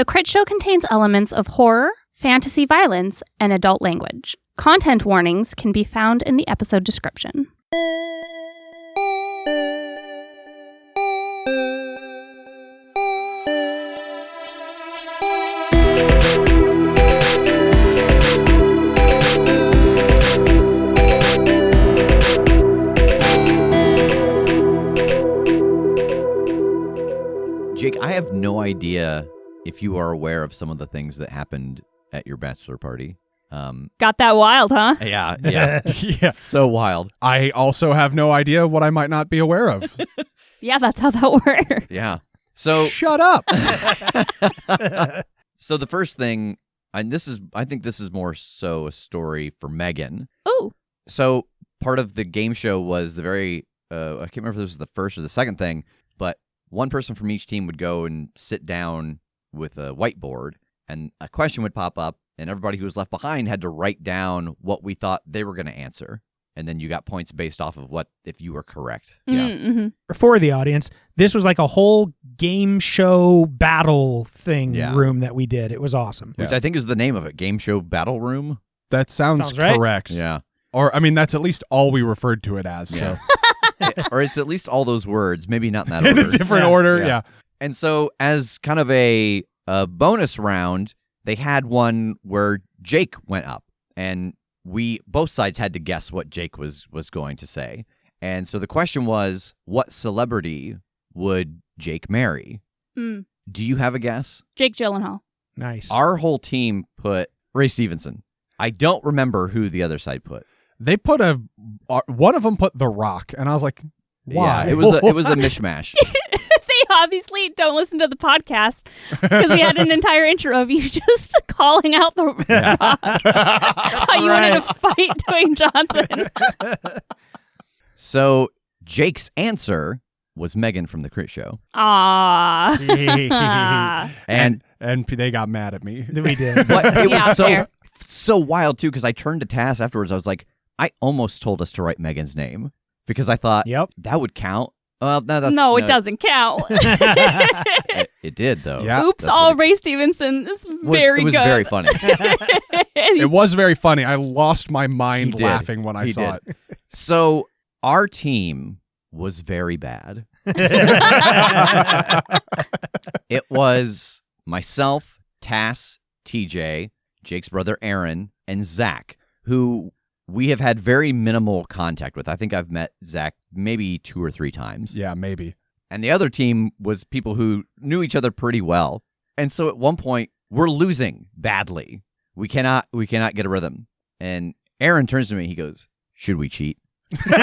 The Critshow contains elements of horror, fantasy violence, and adult language. Content warnings can be found in the episode description. Jake, I have no idea if you are aware of some of the things that happened at your bachelor party. Got that wild, huh? Yeah. Yeah. So wild. I also have no idea what I might not be aware of. Yeah, that's how that works. Yeah. So Shut up. So the first thing, and I think this is more so a story for Megan. Ooh. So part of the game show was the very, I can't remember if this was the first or the second thing, but one person from each team would go and sit down with a whiteboard, and a question would pop up, and everybody who was left behind had to write down what we thought they were going to answer. And then you got points based off of if you were correct. Yeah. Mm-hmm. For the audience, this was like a whole game show battle thing room that we did. It was awesome. Which I think is the name of it, Game Show Battle Room. That sounds right. correct. Yeah. Or, I mean, that's at least all we referred to it as. Yeah. So. Or it's at least all those words, maybe not in that In order. a different order, yeah. And so as kind of a bonus round, they had one where Jake went up, and both sides had to guess what Jake was going to say. And so the question was, what celebrity would Jake marry? Mm. Do you have a guess? Jake Gyllenhaal. Nice. Our whole team put Ray Stevenson. I don't remember who the other side put. They put one of them put The Rock, and I was like, why? Yeah, it was a mishmash. They obviously don't listen to the podcast because we had an entire intro of you just calling out The Rock. How you wanted to fight Dwayne Johnson. So Jake's answer was Megan from the Critshow. Aww. And they got mad at me. We did. but it was fair. so wild, too, because I turned to Tass afterwards. I was like, I almost told us to write Megan's name because I thought that would count. Well, no, it doesn't count. It did, though. Yeah. Oops, all Ray Stevenson is very good. It was very funny. It was very funny. I lost my mind He did. laughing when I saw it. So our team was very bad. It was myself, Tass, TJ, Jake's brother Aaron, and Zach, who we have had very minimal contact with. I think I've met Zach maybe 2 or 3 times. Yeah, maybe. And the other team was people who knew each other pretty well. And so at one point, we're losing badly. We cannot get a rhythm. And Aaron turns to me, he goes, "Should we cheat?" And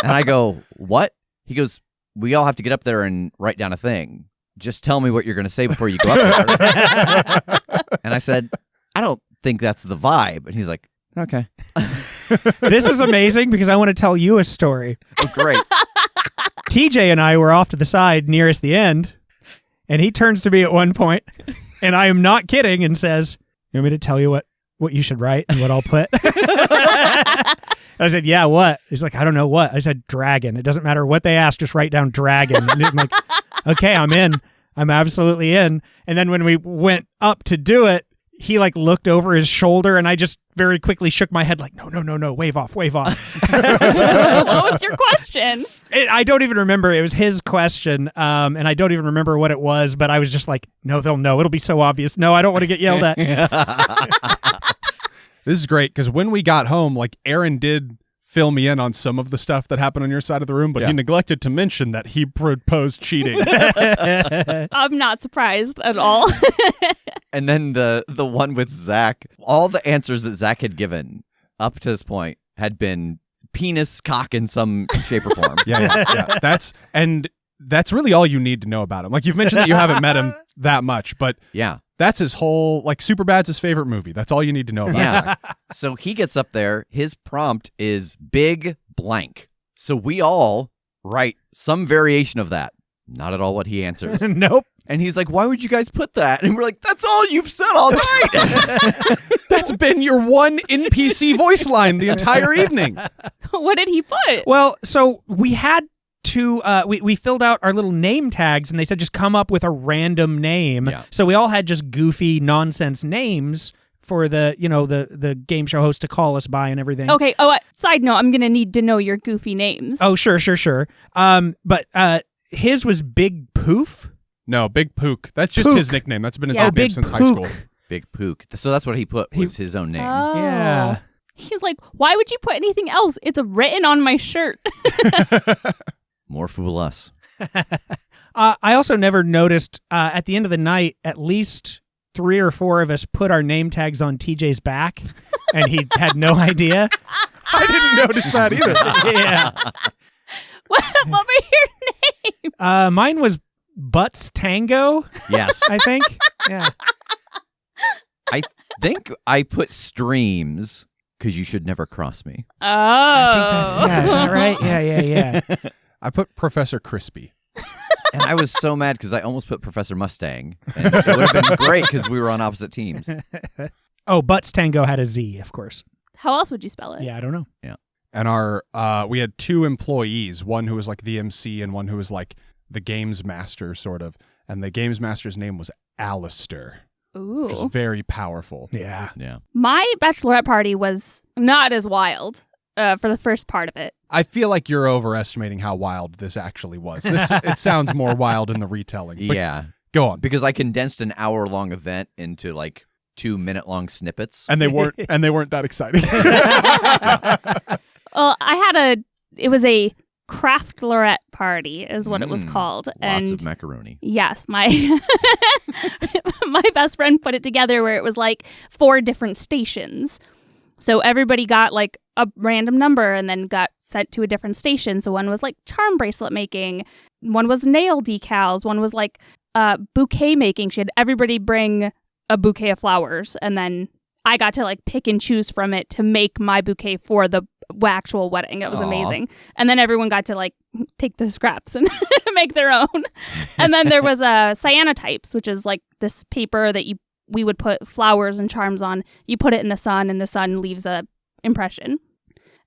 I go, "What?" He goes, "We all have to get up there and write down a thing. Just tell me what you're going to say before you go up there." And I said, "I don't think that's the vibe." And he's like, "Okay." This is amazing because I want to tell you a story. Oh, great. TJ and I were off to the side nearest the end, and he turns to me at one point, and I am not kidding, and says, "You want me to tell you what you should write and what I'll put?" I said, "Yeah, what?" He's like, "I don't know what." I said, "Dragon. It doesn't matter what they ask, just write down dragon." And I'm like, "Okay, I'm in. I'm absolutely in." And then when we went up to do it, he looked over his shoulder, and I just very quickly shook my head like, no, wave off. What was your question? I don't even remember. It was his question, and I don't even remember what it was, but I was just like, no, they'll know. It'll be so obvious. No, I don't want to get yelled at. This is great because when we got home, Aaron did fill me in on some of the stuff that happened on your side of the room, but he neglected to mention that he proposed cheating. I'm not surprised at all. And then the one with Zach, all the answers that Zach had given up to this point had been penis, cock in some shape or form. Yeah. That's really all you need to know about him. You've mentioned that you haven't met him that much, but that's his whole, Superbad's his favorite movie. That's all you need to know about Zach. So he gets up there, his prompt is big blank. So we all write some variation of that. Not at all what he answers. Nope. And he's like, "Why would you guys put that?" And we're like, "That's all you've said all night." That's been your one NPC voice line the entire evening. What did he put? Well, so we had we filled out our little name tags, and they said just come up with a random name. Yeah. So we all had just goofy nonsense names for the game show host to call us by and everything. Okay. Oh, side note, I'm gonna need to know your goofy names. Oh, sure. But his was Big Poof. No, Big Pook. That's just Pook. his nickname. That's been his Yeah. nickname Big since high Pook. school. Big Pook. So that's what he put was his own name. Oh. Yeah. He's like, why would you put anything else? It's written on my shirt. More fool us. I also never noticed at the end of the night, at least 3 or 4 of us put our name tags on TJ's back, and he had no idea. I didn't notice that either. Yeah. What were your names? Mine was Butts Tango, Yes. I think. Yeah. I think I put streams because you should never cross me. Oh. Is that right? Yeah. I put Professor Crispy. And I was so mad because I almost put Professor Mustang. And it would have been great because we were on opposite teams. Oh, Butts Tango had a Z, of course. How else would you spell it? Yeah, I don't know. And we had 2 employees, one who was like the MC and one who was like the games master, sort of. And the games master's name was Alistair, which is Ooh. very powerful. Yeah. Yeah. My bachelorette party was not as wild for the first part of it. I feel like you're overestimating how wild this actually was. It sounds more wild in the retelling. But Yeah. go on. Because I condensed an hour-long event into like 2-minute-long snippets. And they weren't that exciting. Well, it was a craftlerette party is what it was called. Lots and of macaroni. yes, my my best friend put it together where it was like 4 different stations. So everybody got like a random number and then got sent to a different station. So one was like charm bracelet making, one was nail decals, one was like bouquet making. She had everybody bring a bouquet of flowers, and then I got to like pick and choose from it to make my bouquet for the actual wedding. It was Aw. amazing. And then everyone got to like take the scraps and make their own. And then there was cyanotypes, which is like this paper that we would put flowers and charms on. You put it in the sun, and the sun leaves a impression.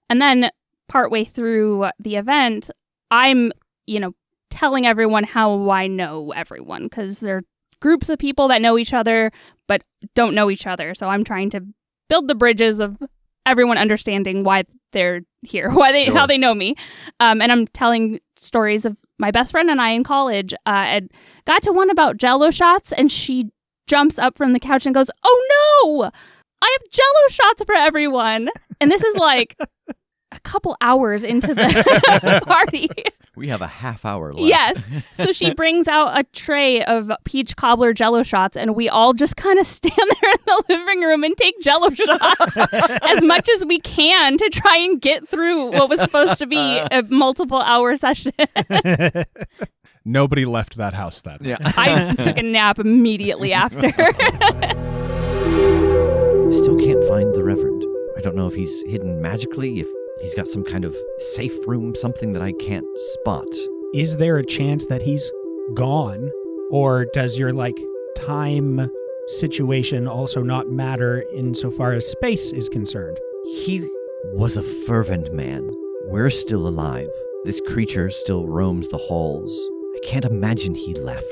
And then partway through the event, I'm, telling everyone how I know everyone, because they're groups of people that know each other but don't know each other. So I'm trying to build the bridges of everyone understanding why they're here, how they know me. And I'm telling stories of my best friend and I in college. And got to one about Jell-O shots, and she jumps up from the couch and goes, "Oh no! I have Jell-O shots for everyone." And this is like a couple hours into the party. We have a half hour left. Yes. So she brings out a tray of peach cobbler Jell-O shots, and we all just kind of stand there in the living room and take Jell-O shots as much as we can to try and get through what was supposed to be a multiple hour session. Nobody left that house that night. Yeah. I took a nap immediately after. Still can't find the Reverend. I don't know if he's hidden magically, if he's got some kind of safe room, something that I can't spot. Is there a chance that he's gone? Or does your, time situation also not matter insofar as space is concerned? He was a fervent man. We're still alive. This creature still roams the halls. I can't imagine he left.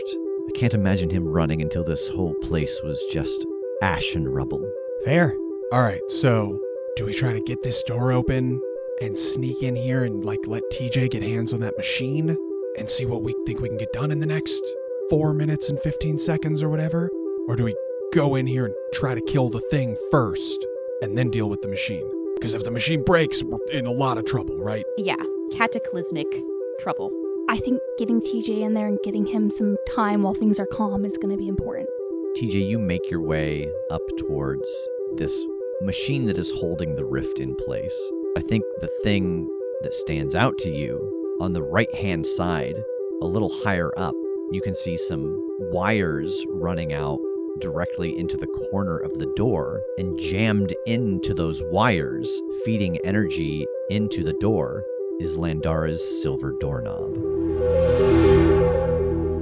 I can't imagine him running until this whole place was just ash and rubble. Fair. All right, so do we try to get this door open and sneak in here and let TJ get hands on that machine and see what we think we can get done in the next 4 minutes and 15 seconds or whatever? Or do we go in here and try to kill the thing first and then deal with the machine? Because if the machine breaks, we're in a lot of trouble, right? Yeah, cataclysmic trouble. I think getting TJ in there and getting him some time while things are calm is going to be important. TJ, you make your way up towards this machine that is holding the rift in place. I think the thing that stands out to you, on the right-hand side, a little higher up, you can see some wires running out directly into the corner of the door, and jammed into those wires, feeding energy into the door, is Landara's silver doorknob.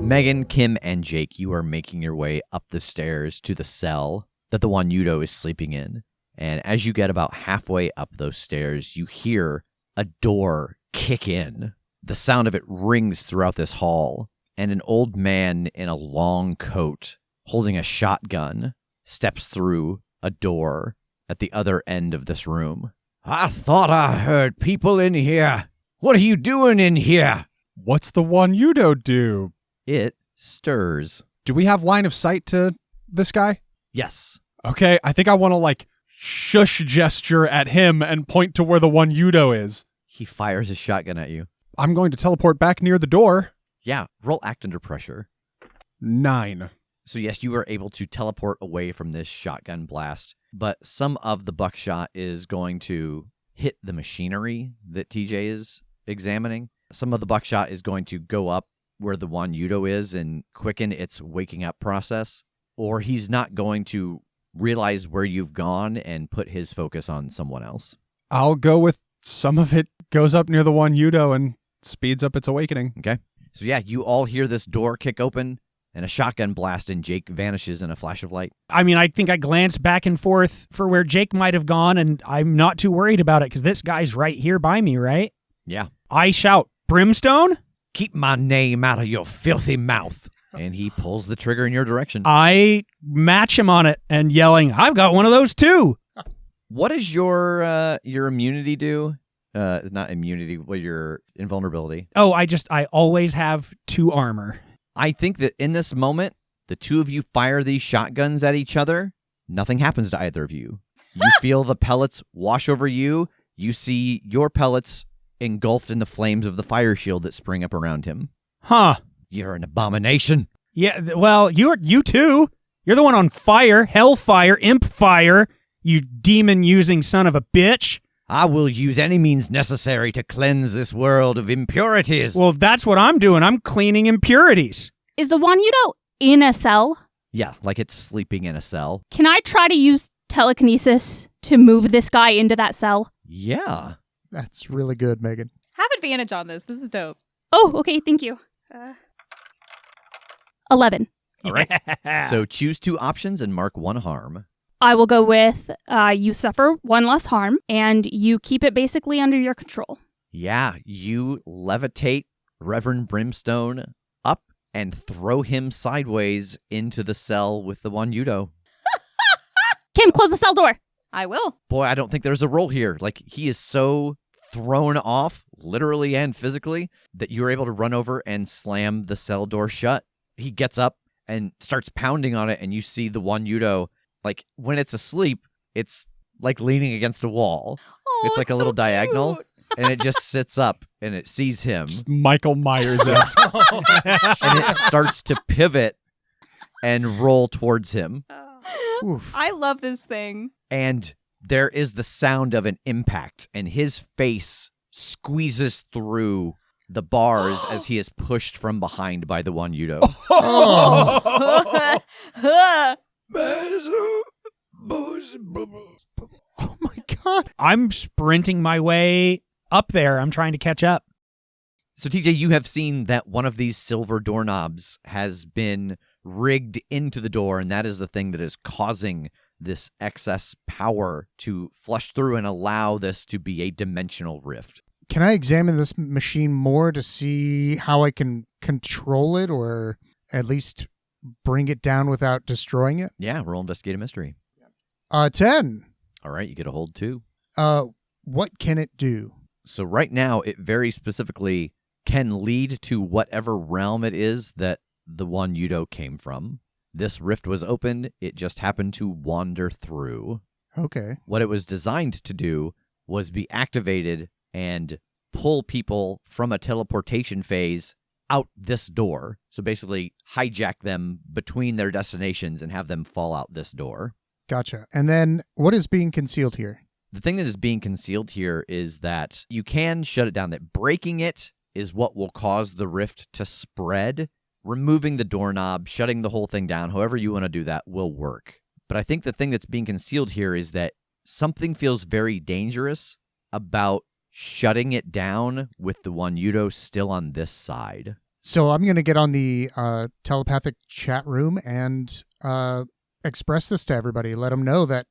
Megan, Kim, and Jake, you are making your way up the stairs to the cell that the Wanyudo is sleeping in. And as you get about halfway up those stairs, you hear a door kick in. The sound of it rings throughout this hall, and an old man in a long coat, holding a shotgun, steps through a door at the other end of this room. I thought I heard people in here. What are you doing in here? What's the one you don't do? It stirs. Do we have line of sight to this guy? Yes. Okay, I think I want to shush gesture at him and point to where the one Yudo is. He fires his shotgun at you. I'm going to teleport back near the door. Yeah, roll act under pressure. 9. So yes, you were able to teleport away from this shotgun blast, but some of the buckshot is going to hit the machinery that TJ is examining. Some of the buckshot is going to go up where the one Yudo is and quicken its waking up process, or he's not going to realize where you've gone and put his focus on someone else. I'll go with some of it goes up near the one Yudo and speeds up its awakening. Okay. So yeah, you all hear this door kick open and a shotgun blast, and Jake vanishes in a flash of light. I mean, I think I glanced back and forth for where Jake might have gone, and I'm not too worried about it because this guy's right here by me, right? Yeah. I shout, Brimstone? Keep my name out of your filthy mouth. And he pulls the trigger in your direction. I match him on it and yelling, I've got one of those too. What does your immunity do? Not immunity, well, your invulnerability. Oh, I always have 2 armor. I think that in this moment, the two of you fire these shotguns at each other. Nothing happens to either of you. You feel the pellets wash over you. You see your pellets engulfed in the flames of the fire shield that spring up around him. Huh. You're an abomination. Yeah, well, you too. You're the one on fire, hellfire, imp fire, you demon-using son of a bitch. I will use any means necessary to cleanse this world of impurities. Well, that's what I'm doing. I'm cleaning impurities. Is the Wanyudo in a cell? Yeah, like it's sleeping in a cell. Can I try to use telekinesis to move this guy into that cell? Yeah. That's really good, Megan. Have advantage on this. This is dope. Oh, okay, thank you. 11. All right. So choose 2 options and mark 1 harm. I will go with you suffer 1 less harm, and you keep it basically under your control. Yeah, you levitate Reverend Brimstone up and throw him sideways into the cell with the one Yudo. Kim, close the cell door. I will. Boy, I don't think there's a roll here. Like, he is so thrown off, literally and physically, that you're able to run over and slam the cell door shut. He gets up and starts pounding on it, and you see the one Yudo, like, when it's asleep, it's like leaning against a wall. Oh, It's like a little so diagonal, cute. and it just sits up, and it sees him, Just Michael Myers-esque. and it starts to pivot and roll towards him. Oof. I love this thing. And there is the sound of an impact, and his face squeezes through the bars as he is pushed from behind by the one Yudo. Oh. Oh my god. I'm sprinting my way up there. I'm trying to catch up. So, TJ, you have seen that one of these silver doorknobs has been rigged into the door, and that is the thing that is causing this excess power to flush through and allow this to be a dimensional rift. Can I examine this machine more to see how I can control it or at least bring it down without destroying it? Yeah, roll investigate a mystery. 10. All right, you get a hold too. What can it do? So right now, it very specifically can lead to whatever realm it is that the one Yudo came from. This rift was opened. It just happened to wander through. Okay. What it was designed to do was be activated and pull people from a teleportation phase out this door. So basically hijack them between their destinations and have them fall out this door. Gotcha. And then what is being concealed here? The thing that is being concealed here is that you can shut it down. That breaking it is what will cause the rift to spread. Removing the doorknob, shutting the whole thing down, however you want to do that will work. But I think the thing that's being concealed here is that something feels very dangerous about shutting it down with the one Yudo still on this side. So I'm going to get on the telepathic chat room and express this to everybody. Let them know that,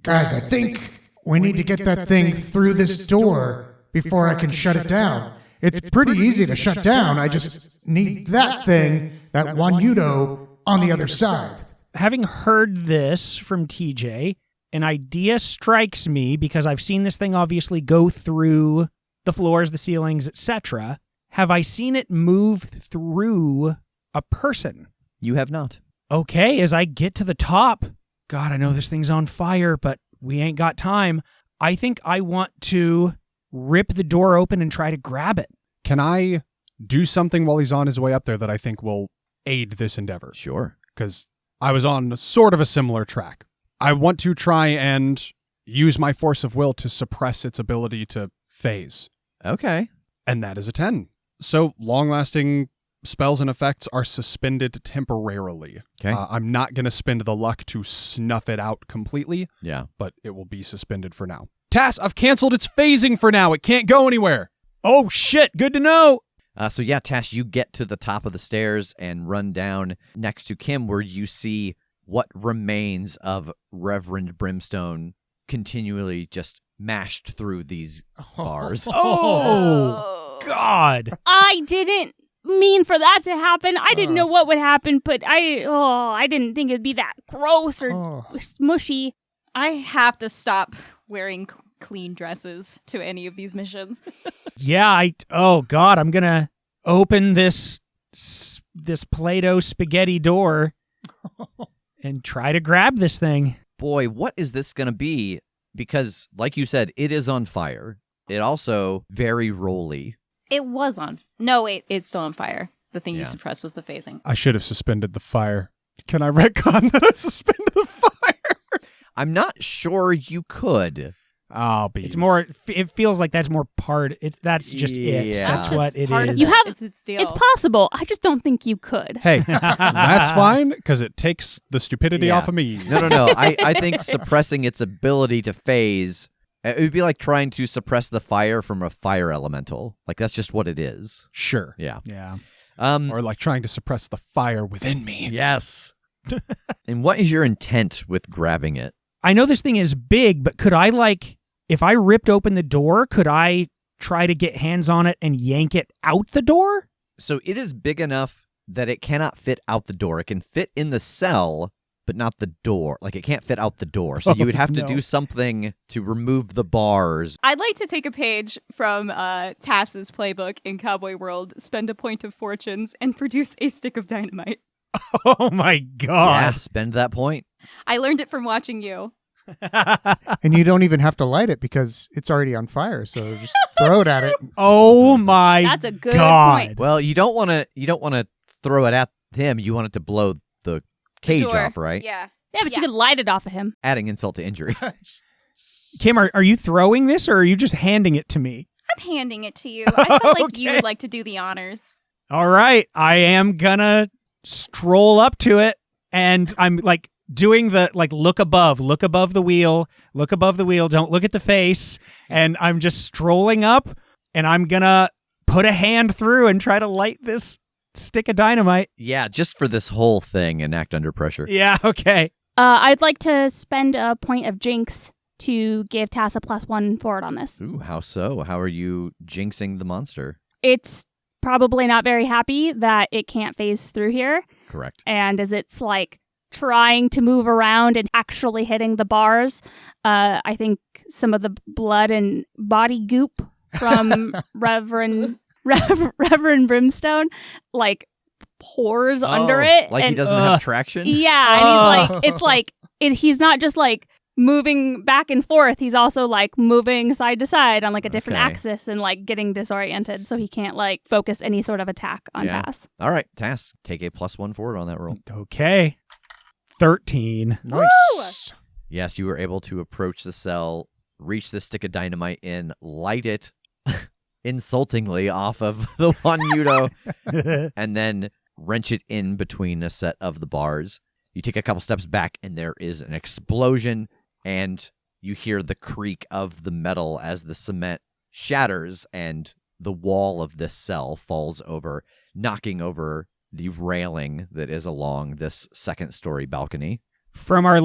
guys, I think we need to get that thing through this door before I can shut it down. It's pretty easy to shut down. I just need that thing, that Wanyudo, on the other side. Having heard this from TJ, an idea strikes me because I've seen this thing obviously go through the floors, the ceilings, etc. Have I seen it move through a person? You have not. Okay, as I get to the top, God, I know this thing's on fire, but we ain't got time. I think I want to rip the door open and try to grab it. Can I do something while he's on his way up there that I think will aid this endeavor? Sure. Because I was on sort of a similar track. I want to try and use my force of will to suppress its ability to phase. Okay. And that is a 10. So long-lasting spells and effects are suspended temporarily. Okay. I'm not going to spend the luck to snuff it out completely, Yeah. but it will be suspended for now. Tass, I've canceled its phasing for now. It can't go anywhere. Oh, shit. Good to know. So yeah, Tass, you get to the top of the stairs and run down next to Kim where you see what remains of Reverend Brimstone continually just mashed through these bars. Oh, God. I didn't mean for that to happen. I didn't know what would happen, but I didn't think it'd be that gross or mushy. I have to stop wearing clean dresses to any of these missions. Yeah, oh, God, I'm going to open this Play-Doh spaghetti door and try to grab this thing. Boy, what is this going to be? Because, like you said, it is on fire. It also very rolly. It was on. No, wait, it's still on fire. The thing Yeah. you suppressed was the phasing. I should have suspended the fire. Can I retcon that I suspended the fire? I'm not sure you could. Oh, beans. It's more, it feels like that's more part, that's just it. Yeah. That's Just what it part of is. You have- It's its deal. It's possible. I just don't think you could. Hey, that's fine, because it takes the stupidity Yeah. off of me. No. I think suppressing its ability to phase, it would be like trying to suppress the fire from a fire elemental. Like, that's just what it is. Sure. Yeah. Yeah. Or like trying to suppress the fire within me. Yes. And what is your intent with grabbing it? I know this thing is big, but could I, if I ripped open the door, could I try to get hands on it and yank it out the door? So it is big enough that it cannot fit out the door. It can fit in the cell, but not the door. Like, it can't fit out the door. So you would have to no. do something to remove the bars. I'd like to take a page from Tass's playbook in Cowboy World, spend a point of fortunes, and produce a stick of dynamite. Oh, my Yeah, God. spend that point. I learned it from watching you. And you don't even have to light it because it's already on fire. So just throw it at it. Oh, my That's a good God. point. Well, you don't want to throw it at him. You want it to blow the cage Door. off, right? Yeah. Yeah, but you could light it off of him. Adding insult to injury. Kim, are you throwing this or are you just handing it to me? I'm handing it to you. I felt like you Okay. would like to do the honors. All right. I am gonna stroll up to it and I'm doing the look above the wheel, don't look at the face. And I'm just strolling up and I'm gonna put a hand through and try to light this stick of dynamite. Yeah, just for this whole thing and act under pressure. Yeah, okay. I'd like to spend a point of jinx to give Tass a +1 forward on this. Ooh, how so? How are you jinxing the monster? It's probably not very happy that it can't phase through here. Correct. And as it's trying to move around and actually hitting the bars, I think some of the blood and body goop from Reverend Brimstone pours under it. Like he and doesn't have traction? yeah, and he's not just moving back and forth. He's also moving side to side on a different Okay. axis and getting disoriented, so he can't focus any sort of attack on Yeah. Tass. All right, Tass, take a +1 forward on that roll. Okay. 13. Nice. Yes, you were able to approach the cell, reach the stick of dynamite in, light it insultingly off of the Wanyudo, and then wrench it in between a set of the bars. You take a couple steps back, and there is an explosion, and you hear the creak of the metal as the cement shatters, and the wall of this cell falls over, knocking over the railing that is along this second-story balcony. From our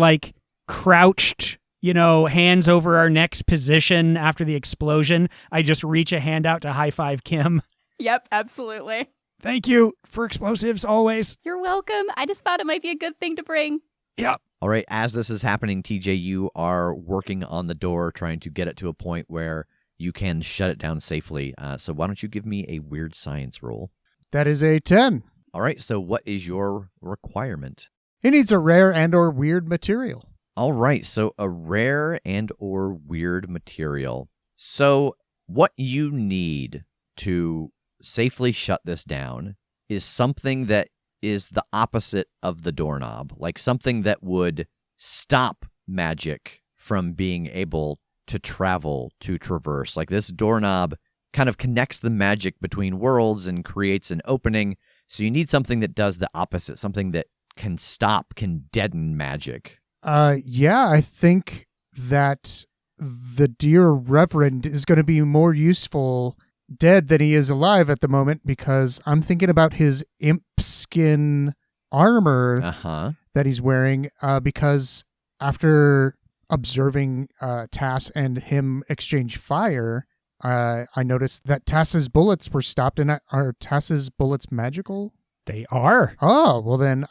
crouched, hands over our necks position after the explosion, I just reach a hand out to high five Kim. Yep, absolutely. Thank you for explosives always. You're welcome. I just thought it might be a good thing to bring. Yep. All right, as this is happening, TJ, you are working on the door, trying to get it to a point where you can shut it down safely. So why don't you give me a weird science roll? That is a 10. All right, so what is your requirement? It needs a rare and or weird material. All right, so a rare and or weird material. So what you need to safely shut this down is something that is the opposite of the doorknob, like something that would stop magic from being able to travel, to traverse. Like this doorknob kind of connects the magic between worlds and creates an opening. So you need something that does the opposite, something that can stop, can deaden magic. Yeah, I think that the dear Reverend is going to be more useful dead than he is alive at the moment, because I'm thinking about his imp skin armor that he's wearing, because after observing Tass and him exchange fire, I noticed that Tass's bullets were stopped. And are Tass's bullets magical? They are. Oh, well then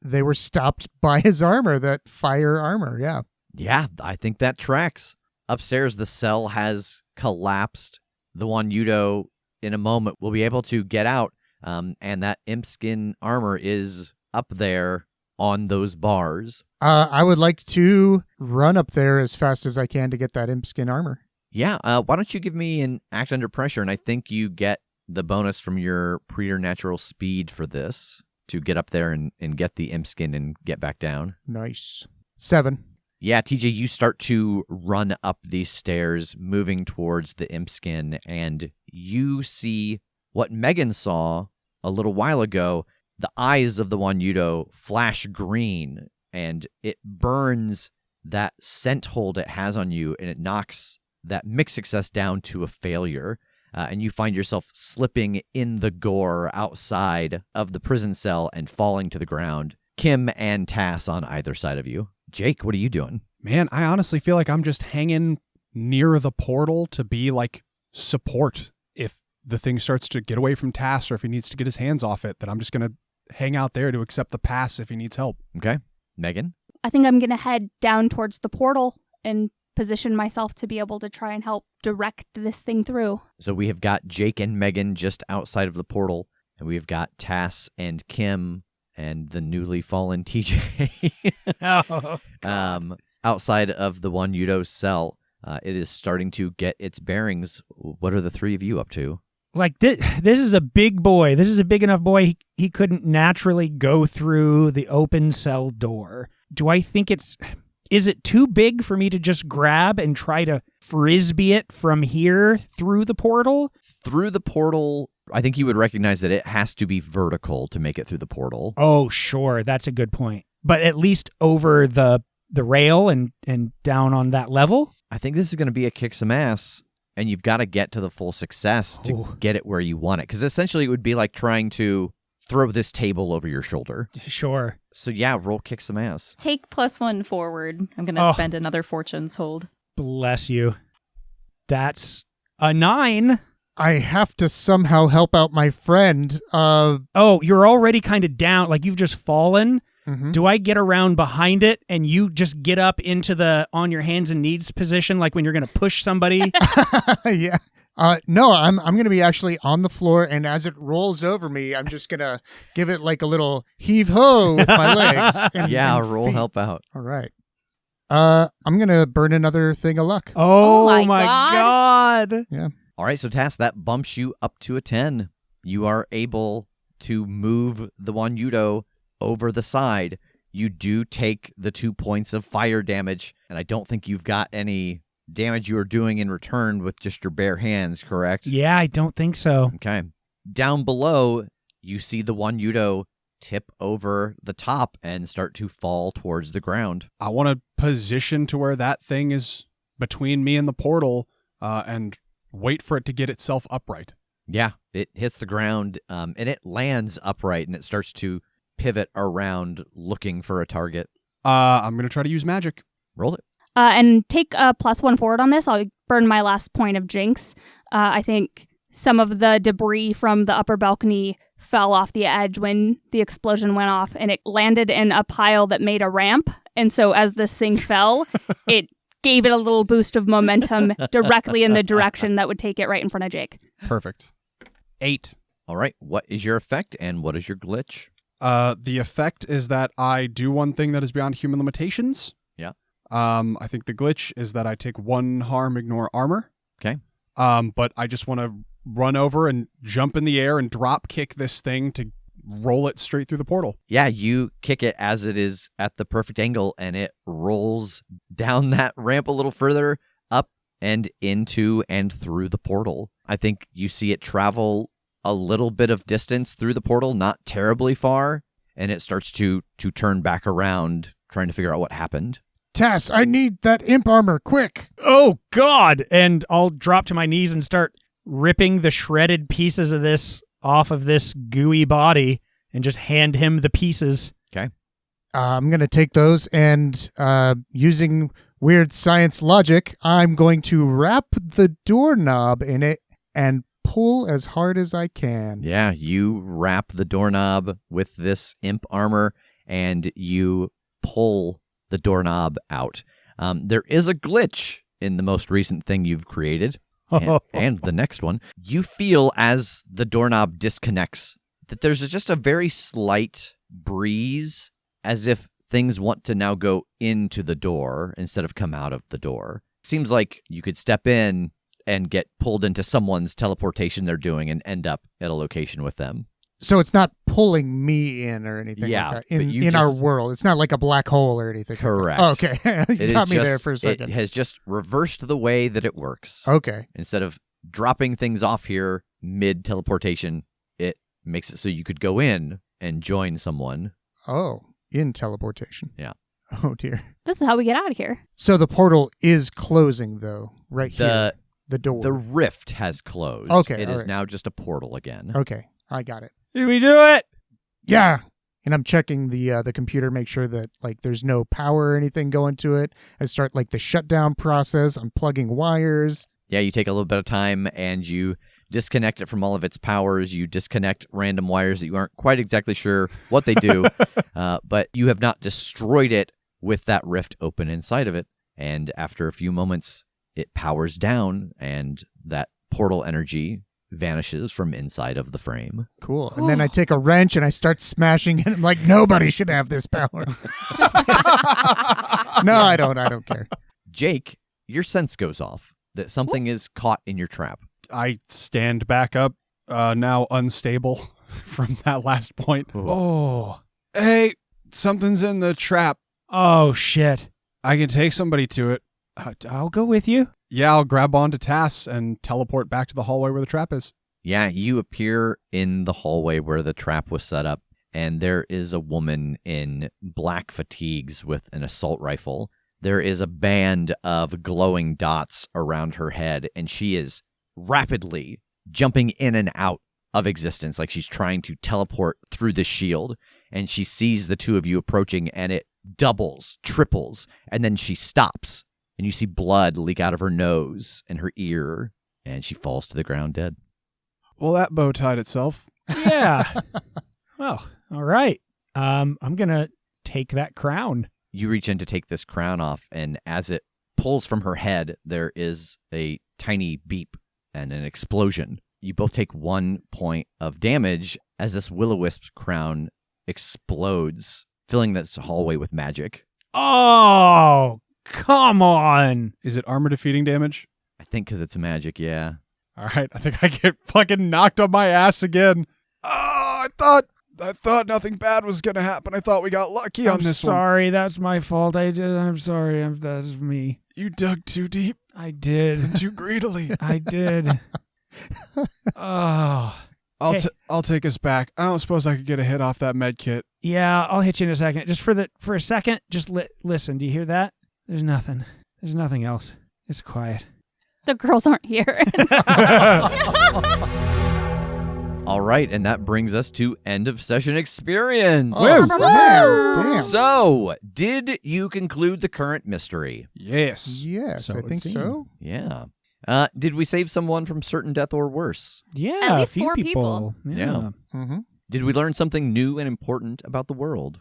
they were stopped by his armor, that fire armor, yeah. Yeah, I think that tracks. Upstairs, the cell has collapsed. The Wanyudo, in a moment, will be able to get out, and that imp skin armor is up there on those bars. I would like to run up there as fast as I can to get that imp skin armor. Yeah, why don't you give me an act under pressure, and I think you get the bonus from your preternatural speed for this to get up there and get the imp skin and get back down. Nice. 7. Yeah, TJ, you start to run up these stairs, moving towards the imp skin, and you see what Megan saw a little while ago. The eyes of the Wanyudo flash green, and it burns that scent hold it has on you, and it knocks that mixed success down to a failure. And you find yourself slipping in the gore outside of the prison cell and falling to the ground. Kim and Tass on either side of you. Jake, what are you doing? Man, I honestly feel like I'm just hanging near the portal to be like support. If the thing starts to get away from Tass, or if he needs to get his hands off it, then I'm just going to hang out there to accept the pass if he needs help. Okay. Megan? I think I'm going to head down towards the portal and position myself to be able to try and help direct this thing through. So we have got Jake and Megan just outside of the portal, and we've got Tass and Kim and the newly fallen TJ outside of the Wanyudo's cell. It is starting to get its bearings. What are the three of you up to? Like, this is a big boy. This is a big enough boy. He couldn't naturally go through the open cell door. Do I think is it too big for me to just grab and try to frisbee it from here through the portal? Through the portal, I think you would recognize that it has to be vertical to make it through the portal. Oh, sure. That's a good point. But at least over the rail and down on that level? I think this is going to be a kick some ass, and you've got to get to the full success to get it where you want it. Because essentially it would be like trying to throw this table over your shoulder. Sure. So yeah, roll kick some ass. Take +1 forward. I'm going to spend another fortune's hold. Bless you. That's a 9. I have to somehow help out my friend. Oh, you're already kind of down, like you've just fallen. Mm-hmm. Do I get around behind it and you just get up into the on your hands and knees position, like when you're going to push somebody? Yeah. No, I'm going to be actually on the floor, and as it rolls over me, I'm just going to give it like a little heave-ho with my legs. And roll feet. help out. All right. I'm going to burn another thing of luck. Oh my my God. Yeah. All right, so Tass, that bumps you up to a 10. You are able to move the Wanyudo over the side. You do take the 2 points of fire damage, and I don't think you've got any damage you are doing in return with just your bare hands, correct? Yeah, I don't think so. Okay. Down below, you see the Wanyudo tip over the top and start to fall towards the ground. I want to position to where that thing is between me and the portal, and wait for it to get itself upright. Yeah, it hits the ground, and it lands upright, and it starts to pivot around looking for a target. I'm going to try to use magic. Roll it. And take a +1 forward on this. I'll burn my last point of jinx. I think some of the debris from the upper balcony fell off the edge when the explosion went off, and it landed in a pile that made a ramp. And so as this thing fell, it gave it a little boost of momentum directly in the direction that would take it right in front of Jake. Perfect. 8. All right. What is your effect and what is your glitch? The effect is that I do one thing that is beyond human limitations. Yeah. I think the glitch is that I take 1 harm, ignore armor. Okay. But I just want to run over and jump in the air and drop kick this thing to roll it straight through the portal. Yeah, you kick it as it is at the perfect angle, and it rolls down that ramp a little further, up and into and through the portal. I think you see it travel a little bit of distance through the portal, not terribly far, and it starts to turn back around, trying to figure out what happened. Tass, I need that imp armor, quick. Oh, God. And I'll drop to my knees and start ripping the shredded pieces of this off of this gooey body and just hand him the pieces. Okay. I'm going to take those and using weird science logic, I'm going to wrap the doorknob in it and pull as hard as I can. Yeah, you wrap the doorknob with this imp armor, and you pull the doorknob out. There is a glitch in the most recent thing you've created, and the next one. You feel as the doorknob disconnects that there's just a very slight breeze, as if things want to now go into the door instead of come out of the door. Seems like you could step in and get pulled into someone's teleportation they're doing and end up at a location with them. So it's not pulling me in or anything Yeah, like that. but you In our just- world. It's not like a black hole or anything. Correct. Like that. Okay. It You is got me just- there for a second. It has just reversed the way that it works. Okay. Instead of dropping things off here mid-teleportation, it makes it so you could go in and join someone. Oh, in teleportation. Yeah. Oh, dear. This is how we get out of here. So the portal is closing, though, right here. The door. The rift has closed. Okay, It all is right. now just a portal again. Okay, I got it. Did we do it? Yeah. And I'm checking the computer, make sure that like there's no power or anything going to it. I start like the shutdown process, unplugging wires. Yeah, you take a little bit of time and you disconnect it from all of its powers. You disconnect random wires that you aren't quite exactly sure what they do, but you have not destroyed it with that rift open inside of it. And after a few moments, it powers down and that portal energy vanishes from inside of the frame. Cool. And then I take a wrench and I start smashing it. I'm like, nobody should have this power. No, I don't care. Jake, your sense goes off that something is caught in your trap. I stand back up, now unstable from that last point. Oh. Hey, something's in the trap. Oh, shit. I can take somebody to it. I'll go with you. Yeah, I'll grab onto Tass and teleport back to the hallway where the trap is. Yeah, you appear in the hallway where the trap was set up, and there is a woman in black fatigues with an assault rifle. There is a band of glowing dots around her head, and she is rapidly jumping in and out of existence, like she's trying to teleport through the shield. And she sees the two of you approaching, and it doubles, triples, and then she stops. And you see blood leak out of her nose and her ear, and she falls to the ground dead. Well, that bow tied itself. Yeah. Well, all right. I'm going to take that crown. You reach in to take this crown off, and as it pulls from her head, there is a tiny beep and an explosion. You both take 1 point of damage as this will-o-wisp crown explodes, filling this hallway with magic. Oh, come on. Is it armor defeating damage? I think because it's magic, yeah. All right, I think I get fucking knocked on my ass again. Oh, I thought nothing bad was gonna happen. I thought we got lucky on I'm this one. sorry. That's my fault. I'm sorry. That is me. You dug too deep I did. and too greedily. I did. Oh. Hey. I'll take us back. I don't suppose I could get a hit off that med kit. Yeah, I'll hit you in a second. Just for a second, just listen. Do you hear that? There's nothing. There's nothing else. It's quiet. The girls aren't here. All right, and that brings us to end of session experience. Oh, man, damn. So, did you conclude the current mystery? Yes. Yes, So I it would think seem. so. Yeah. Did we save someone from certain death or worse? Yeah, At least a few 4 people. Yeah. Mm-hmm. Did we learn something new and important about the world?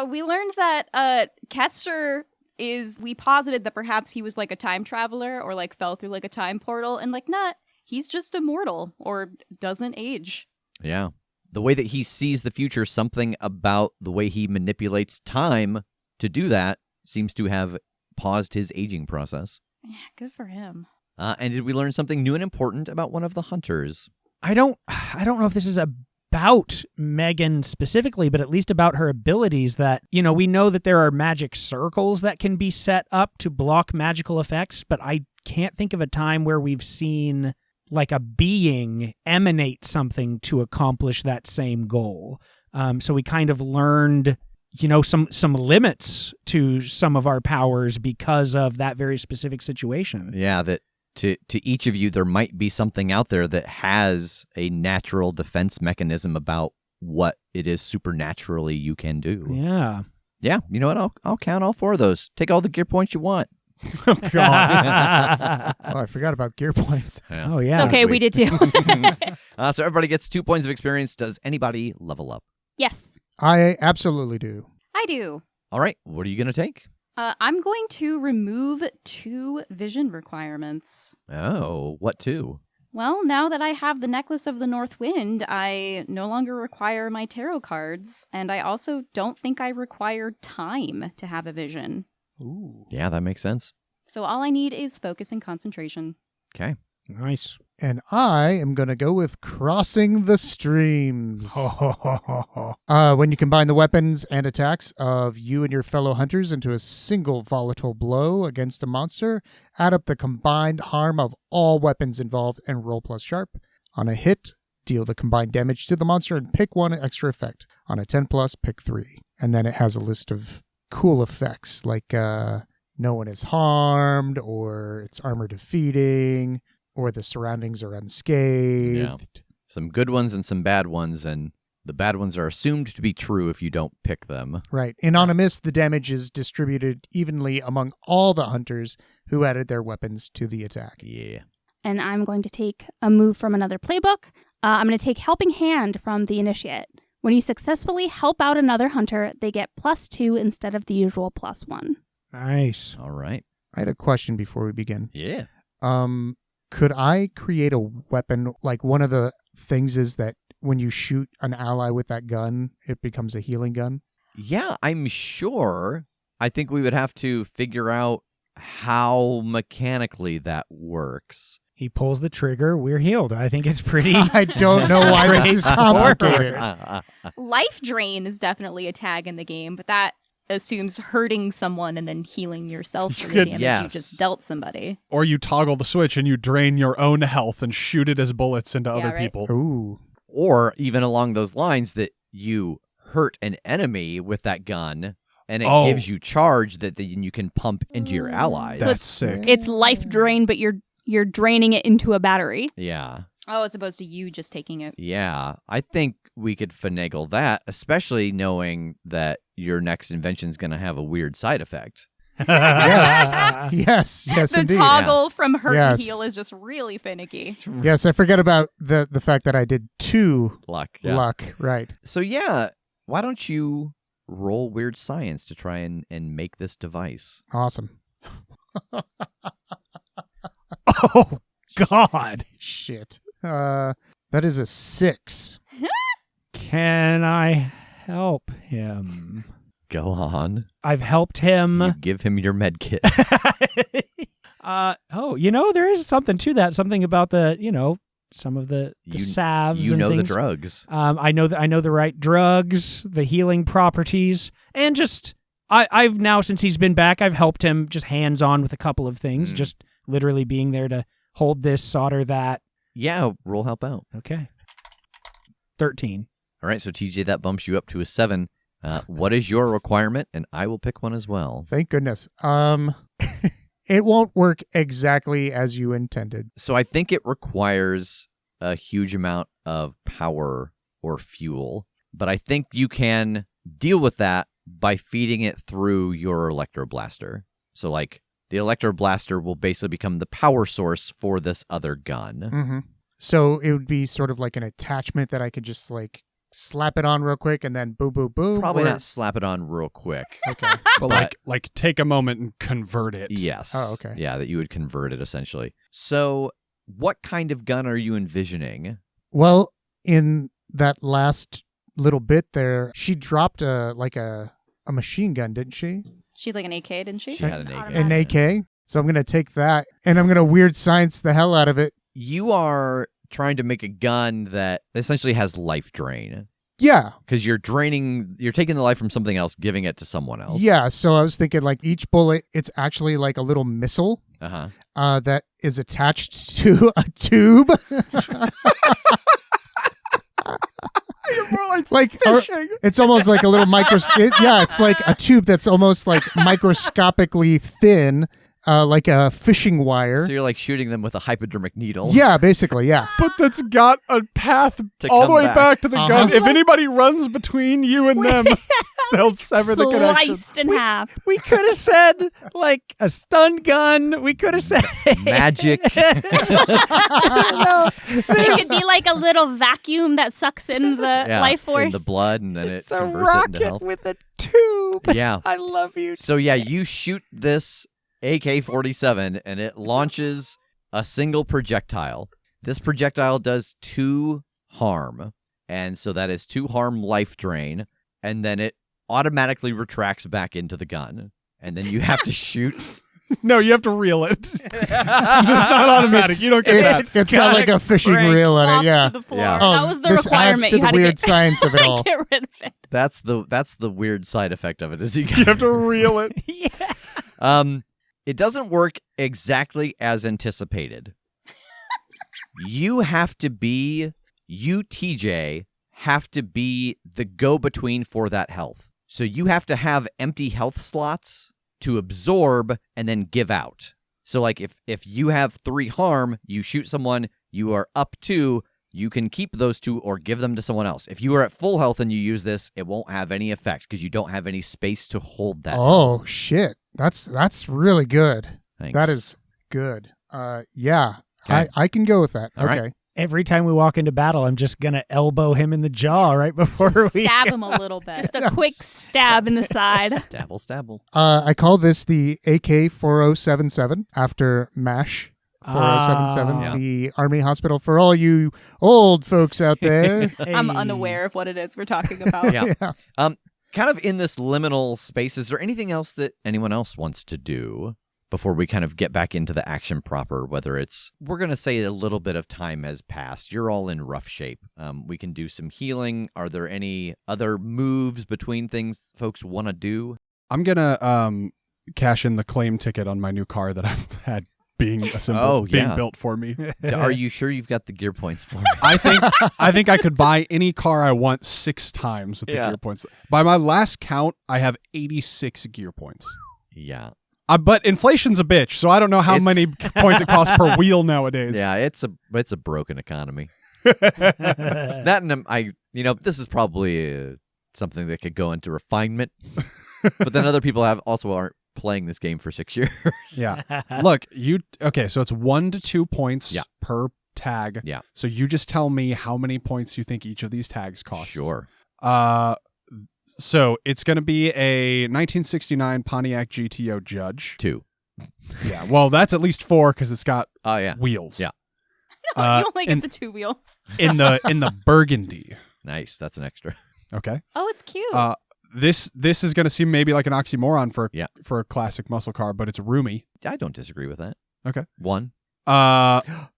We learned that Kester we posited that perhaps he was like a time traveler or like fell through like a time portal, and like not, he's just immortal or doesn't age. Yeah. The way that he sees the future, something about the way he manipulates time to do that seems to have paused his aging process. Yeah, good for him. And did we learn something new and important about one of the hunters? I don't know if this is about Megan specifically, but at least about her abilities that, we know that there are magic circles that can be set up to block magical effects, but I can't think of a time where we've seen like a being emanate something to accomplish that same goal. So we kind of learned, some limits to some of our powers because of that very specific situation. Yeah, that to each of you, there might be something out there that has a natural defense mechanism about what it is supernaturally you can do. Yeah. Yeah, you know what? I'll count all 4 of those. Take all the gear points you want. Oh, God. Oh, I forgot about gear points. Oh, yeah. It's okay, we did too. So everybody gets 2 points of experience. Does anybody level up? Yes. I absolutely do. I do. All right, what are you going to take? I'm going to remove 2 vision requirements. Oh, what 2? Well, now that I have the Necklace of the North Wind, I no longer require my tarot cards, and I also don't think I require time to have a vision. Ooh. Yeah, that makes sense. So all I need is focus and concentration. Okay. Nice. And I am going to go with Crossing the Streams. When you combine the weapons and attacks of you and your fellow hunters into a single volatile blow against a monster, add up the combined harm of all weapons involved and roll plus sharp. On a hit, deal the combined damage to the monster and pick 1 extra effect. On a 10 plus, pick 3. And then it has a list of cool effects like no one is harmed, or it's armor defeating, or the surroundings are unscathed. Yeah. Some good ones and some bad ones, and the bad ones are assumed to be true if you don't pick them. Right. In On a Miss, the damage is distributed evenly among all the hunters who added their weapons to the attack. Yeah. And I'm going to take a move from another playbook. I'm going to take Helping Hand from the Initiate. When you successfully help out another hunter, they get +2 instead of the usual +1. Nice. All right. I had a question before we begin. Yeah. Could I create a weapon? Like, one of the things is that when you shoot an ally with that gun, it becomes a healing gun. Yeah, I'm sure. I think we would have to figure out how mechanically that works. He pulls the trigger, we're healed. I think it's pretty... I don't know why this is complicated. Life drain is definitely a tag in the game, but that assumes hurting someone and then healing yourself for the Good- damage yes. you just dealt somebody. Or you toggle the switch and you drain your own health and shoot it as bullets into Yeah, other right. people. Ooh. Or even along those lines that you hurt an enemy with that gun and it Oh. gives you charge that then you can pump into your allies. So That's sick. It's life drain, but you're draining it into a battery. Yeah. Oh, as opposed to you just taking it. Yeah. I think we could finagle that, especially knowing that your next invention is going to have a weird side effect. Yes, The indeed. toggle from hurt Yes. and heal is just really finicky. Yes, I forget about the fact that I did 2 Luck. Yeah. luck. Right. So, yeah, why don't you roll weird science to try and make this device? Awesome. Oh, God. Shit. That is a 6. Can I help him? Go on. I've helped him. You give him your med kit. There is something to that. Something about the, some of the salves You and know the things. drugs. I know the right drugs, the healing properties, and just I've now, since he's been back, I've helped him just hands on with a couple of things, just literally being there to hold this, solder that. Yeah, roll help out. Okay. 13. All right, so TJ, that bumps you up to a 7. What is your requirement? And I will pick one as well. Thank goodness. It won't work exactly as you intended. So I think it requires a huge amount of power or fuel, but I think you can deal with that by feeding it through your electroblaster. So, like, the electroblaster will basically become the power source for this other gun. Mm-hmm. So it would be sort of like an attachment that I could just like slap it on real quick and then boom, boom, boom. Probably or- not slap it on real quick. Okay. But like take a moment and convert it. Yes. Oh, okay. Yeah, that you would convert it essentially. So, what kind of gun are you envisioning? Well, in that last little bit there, she dropped a machine gun, didn't she? She had like an AK, didn't she? She had an AK. An AK. So I'm going to take that and I'm going to weird science the hell out of it. You are trying to make a gun that essentially has life drain. Yeah. Because you're taking the life from something else, giving it to someone else. Yeah. So I was thinking like each bullet, it's actually like a little missile Uh-huh. that is attached to a tube. It's almost like a little it's like a tube that's almost like microscopically thin, like a fishing wire. So you're like shooting them with a hypodermic needle. Yeah, basically, yeah. But that's got a path To all the come way back. back to the Uh-huh. gun. If anybody runs between you and them, they'll sever the connection. Sliced in half. We could have said like a stun gun. We could have said Magic. It could be like a little vacuum that sucks in the Yeah, life force. in the blood, and then it's it a converts it into rocket health. with a tube. Yeah. I love you. So yeah, you shoot this AK-47 and it launches a single projectile. This projectile does 2 harm, and so that is 2 harm life drain, and then it automatically retracts back into the gun. And then you have to shoot. No, you have to reel it. It's not automatic. You don't get that. It's got like a fishing reel on Flops it. Yeah. to the floor. Yeah. That was the this requirement. adds to You the had to weird get, science of it all. get rid of it. That's the weird side effect of it. Is you You have to reel it. It doesn't work exactly as anticipated. You, TJ, have to be the go-between for that health. So you have to have empty health slots to absorb and then give out. So like if you have 3 harm, you shoot someone, you are up 2, you can keep those 2 or give them to someone else. If you are at full health and you use this, it won't have any effect because you don't have any space to hold that. Oh shit. That's really good. Thanks. That is good. Yeah. Okay. I can go with that. All right. Okay. Every time we walk into battle, I'm just gonna elbow him in the jaw right before we Stab him a little bit. Just a quick stab in the side. Stabble. I call this the AK-4077 after MASH 4077, Yeah. the Army Hospital for all you old folks out there. I'm Hey. unaware of what it is we're talking about. Yeah. Yeah. Kind of in this liminal space, is there anything else that anyone else wants to do before we kind of get back into the action proper? Whether it's, we're going to say a little bit of time has passed. You're all in rough shape. We can do some healing. Are there any other moves between things folks want to do? I'm gonna cash in the claim ticket on my new car that I've had being assembled, Oh, being yeah. built for me. Are you sure you've got the gear points for it? I think I could buy any car I want 6 times with the Yeah. gear points. By my last count, I have 86 gear points. Yeah. But inflation's a bitch, so I don't know how It's- many points it costs per wheel nowadays. Yeah, it's a broken economy. That and this is probably something that could go into refinement. But then other people aren't playing this game for 6 years. Yeah. Look, so it's 1 to 2 points Yeah. per tag. Yeah. So you just tell me how many points you think each of these tags cost. Sure. So it's going to be a 1969 Pontiac GTO Judge. 2. Yeah. Well, that's at least 4 because it's got Oh yeah. wheels. Yeah. You only in- get the 2 wheels. in the burgundy. Nice. That's an extra. Okay. Oh, it's cute. This is going to seem maybe like an oxymoron for Yeah. for a classic muscle car, but it's roomy. I don't disagree with that. Okay. 1.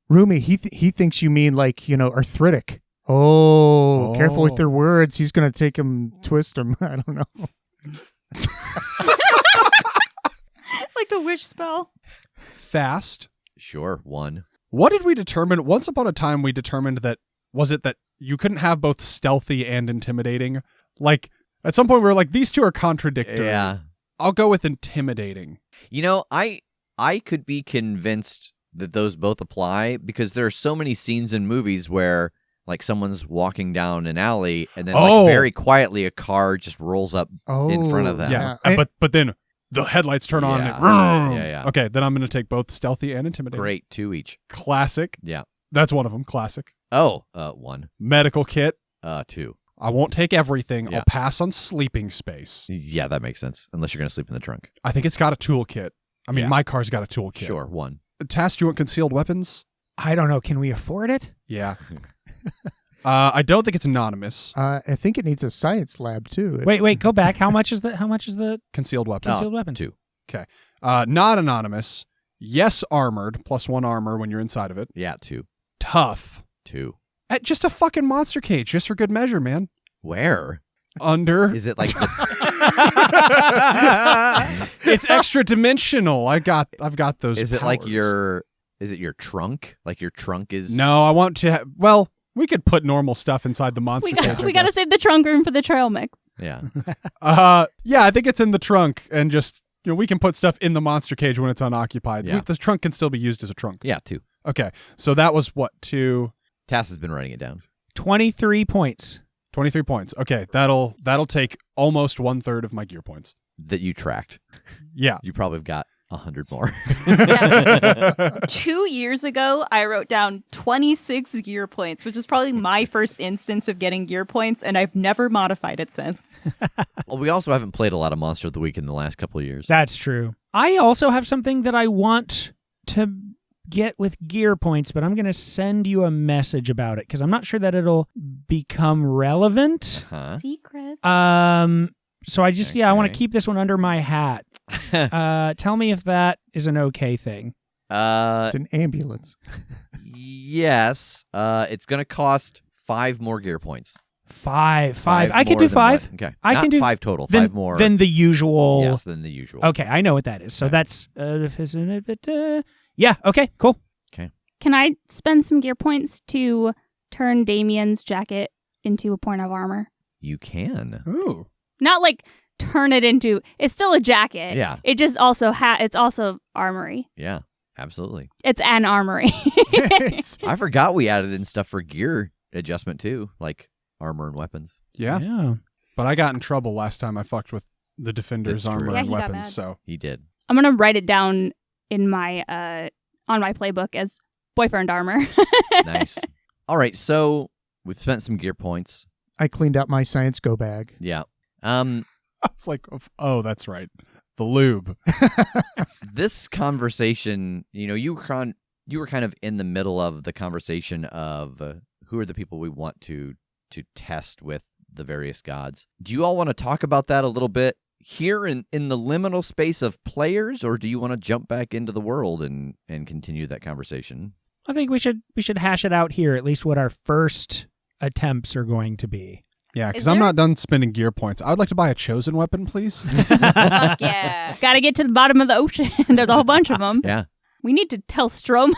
Rumi, he thinks you mean like, arthritic. Oh, careful with your words. He's going to take him, twist him. I don't know. Like the wish spell. Fast. Sure. 1. What did we determine? Once upon a time, we determined that that you couldn't have both stealthy and intimidating. Like at some point, we were like, these two are contradictory. Yeah. I'll go with intimidating. I could be convinced that those both apply because there are so many scenes in movies where like someone's walking down an alley and then like very quietly a car just rolls up in front of them. Yeah, Yeah. but then the headlights turn on. Yeah. And vroom. Yeah. Okay, then I'm going to take both stealthy and intimidating. Great, 2 each. Classic. Yeah. That's one of them. Classic. Oh, 1. Medical kit. 2. I won't take everything. Yeah. I'll pass on sleeping space. Yeah, that makes sense. Unless you're going to sleep in the trunk. I think it's got a toolkit. I mean, Yeah. my car's got a toolkit. Sure, 1. Tass, do you want concealed weapons? I don't know. Can we afford it? Yeah. I don't think it's anonymous. I think it needs a science lab too. Wait, go back. How much is the Concealed weapons. concealed weapons? 2. Not anonymous. Yes, armored. +1 armor when you're inside of it. Yeah, 2. Tough. 2. At just a fucking monster cage, just for good measure, man. Where? Under. Is it like It's extra dimensional. I've got those. is it like powers. is it your trunk? Like your trunk is No, I want to. Well, we could put normal stuff inside the monster cage. We got to save the trunk room for the trail mix. Yeah. Yeah, I think it's in the trunk, and just we can put stuff in the monster cage when it's unoccupied. Yeah. The trunk can still be used as a trunk. Yeah, 2. Okay, so that was what 2. Tass has been writing it down. 23 points. 23 points. Okay, that'll take almost 1/3 of my gear points. That you tracked. Yeah. You probably have got 100 more. 2 years ago, I wrote down 26 gear points, which is probably my first instance of getting gear points, and I've never modified it since. Well, we also haven't played a lot of Monster of the Week in the last couple of years. That's true. I also have something that I want to get with gear points, but I'm going to send you a message about it because I'm not sure that it'll become relevant. Huh? Secret. So I just, I want to Okay. keep this one under my hat. Tell me if that is an okay thing. It's an ambulance. Yes. It's going to cost 5 more gear points. Five. I can more do than 5. what- Okay. I Not can do 5 total. Then, 5 more. than the usual. Yes, than the usual. Okay, I know what that is. So that's yeah. Okay. Cool. Can I spend some gear points to turn Damien's jacket into a point of armor? You can. Ooh. Not like turn it into. It's still a jacket. Yeah. It just also it's also armory. Yeah. Absolutely. It's an armory. It's- I forgot we added in stuff for gear adjustment too, like armor and weapons. Yeah. Yeah. But I got in trouble last time I fucked with the defender's That's true. armor Yeah, and he got weapons. mad. So He did. I'm gonna write it down in my on my playbook as boyfriend armor. Nice. All right. So we've spent some gear points. I cleaned out my science go bag. Yeah. I was like, oh, that's right. The lube. This conversation, you were kind of in the middle of the conversation of who are the people we want to test with the various gods. Do you all want to talk about that a little bit here in the liminal space of players, or do you want to jump back into the world and continue that conversation? I think we should hash it out here. At least what our first attempts are going to be. Yeah, Is because I'm there- not done spending gear points. I would like to buy a chosen weapon, please. Fuck yeah. Gotta get to the bottom of the ocean. There's a whole bunch of them. Yeah. We need to tell Strom